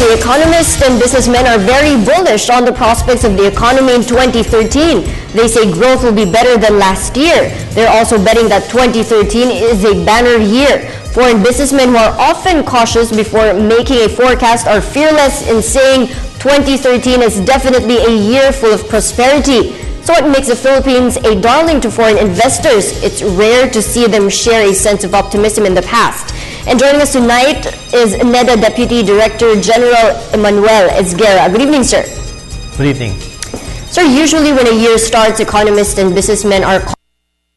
Many economists and businessmen are very bullish on the prospects of the economy in 2013. They say growth will be better than last year. They're also betting that 2013 is a banner year. Foreign businessmen who are often cautious before making a forecast are fearless in saying 2013 is definitely a year full of prosperity. So what makes the Philippines a darling to foreign investors? It's rare to see them share a sense of optimism in the past. And joining us tonight is NEDA Deputy Director General Emmanuel Esguerra. Good evening, sir. Good evening. Sir, usually when a year starts, economists and businessmen are calling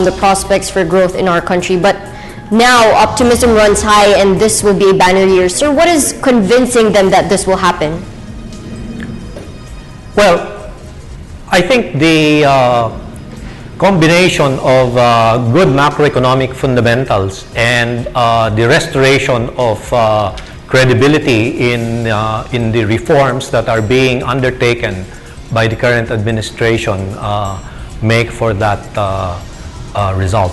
on the prospects for growth in our country. But now optimism runs high and this will be a banner year. Sir, what is convincing them that this will happen? Well, I think the combination of good macroeconomic fundamentals and the restoration of credibility in the reforms that are being undertaken by the current administration make for that result.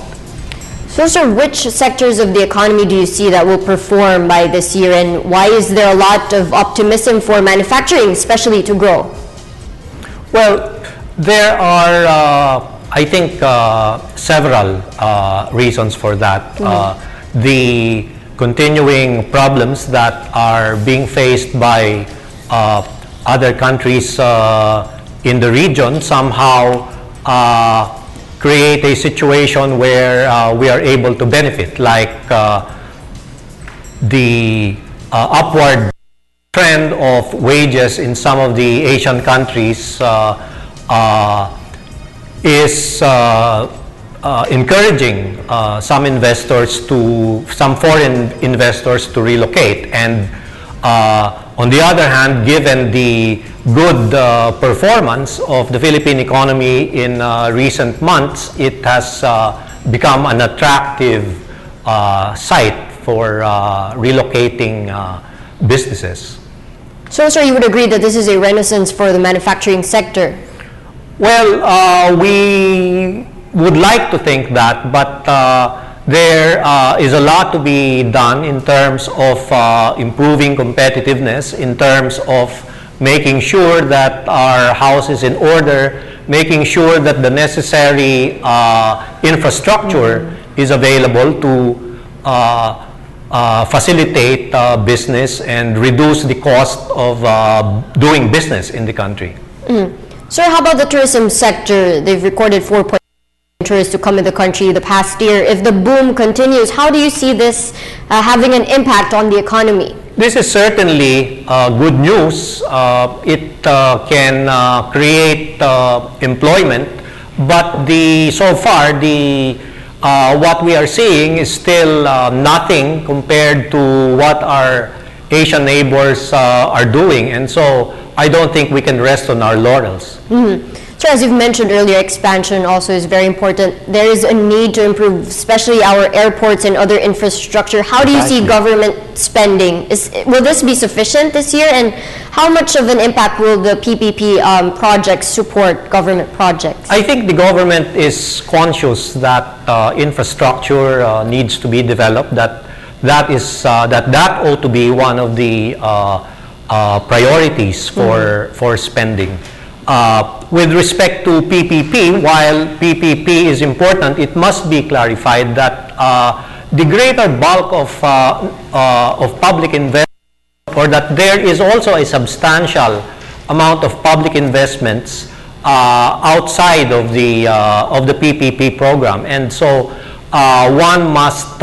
So, sir, which sectors of the economy do you see that will perform by this year, and why is there a lot of optimism for manufacturing, especially to grow? Well, there are, I think, several reasons for that. The continuing problems that are being faced by other countries in the region somehow create a situation where we are able to benefit, like the upward trend of wages in some of the Asian countries is encouraging some foreign investors to relocate. And on the other hand, given the good performance of the Philippine economy in recent months, it has become an attractive site for relocating businesses. So, sir, you would agree that this is a renaissance for the manufacturing sector? Well, we would like to think that, but there is a lot to be done in terms of improving competitiveness, in terms of making sure that our house is in order, making sure that the necessary infrastructure is available to facilitate business and reduce the cost of doing business in the country. Sir, how about the tourism sector? They've recorded 4.8 tourists to come in the country the past year. If the boom continues, how do you see this having an impact on the economy? This is certainly good news. It can create employment, but so far what we are seeing is still nothing compared to what our Asian neighbors are doing, and so I don't think we can rest on our laurels. So as you've mentioned earlier, expansion also is very important. There is a need to improve, especially our airports and other infrastructure. How do you see government spending? Will this be sufficient this year? And how much of an impact will the PPP projects support government projects? I think the government is conscious that infrastructure needs to be developed, that ought to be one of the priorities for spending. With respect to PPP, while PPP is important, it must be clarified that the greater bulk of public investment, or that there is also a substantial amount of public investments outside of the PPP program, and so one must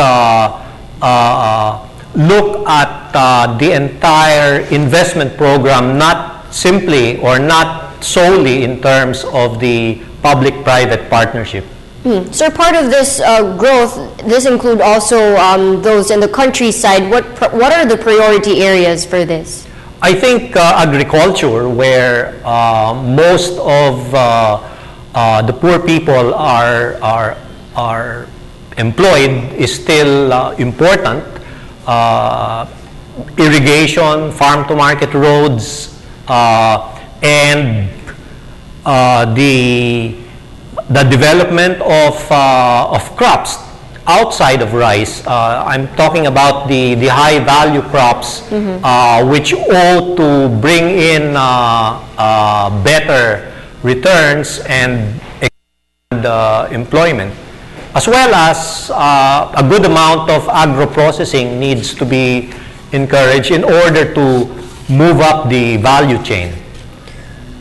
look at the entire investment program, not simply or not solely in terms of the public-private partnership. So part of this growth, this include also those in the countryside. What are the priority areas for this? I think agriculture, where most of the poor people are employed, is still important. Irrigation, farm-to-market roads, and the development of crops outside of rice. I'm talking about the high value crops, which ought to bring in better returns and employment, as well as a good amount of agro-processing needs to be encouraged in order to move up the value chain.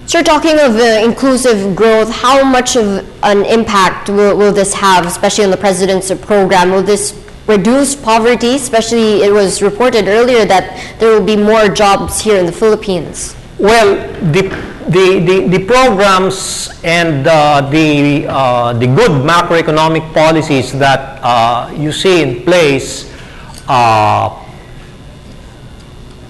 Sir, talking of inclusive growth, how much of an impact will this have, especially on the President's program? Will this reduce poverty? Especially, it was reported earlier that there will be more jobs here in the Philippines. Well, the programs and the good macroeconomic policies that you see in place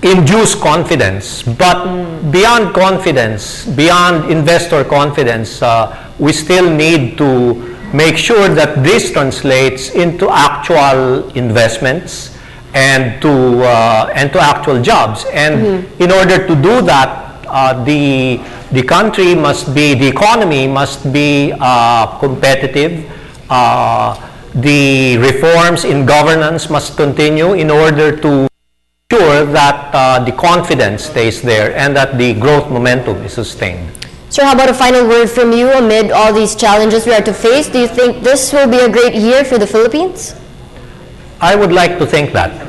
induce confidence, but beyond confidence, beyond investor confidence, we still need to make sure that this translates into actual investments and to actual jobs. And in order to do that, the country must be, the economy must be competitive. The reforms in governance must continue in order to ensure that the confidence stays there and that the growth momentum is sustained. Sir, how about a final word from you amid all these challenges we are to face? Do you think this will be a great year for the Philippines? I would like to think that.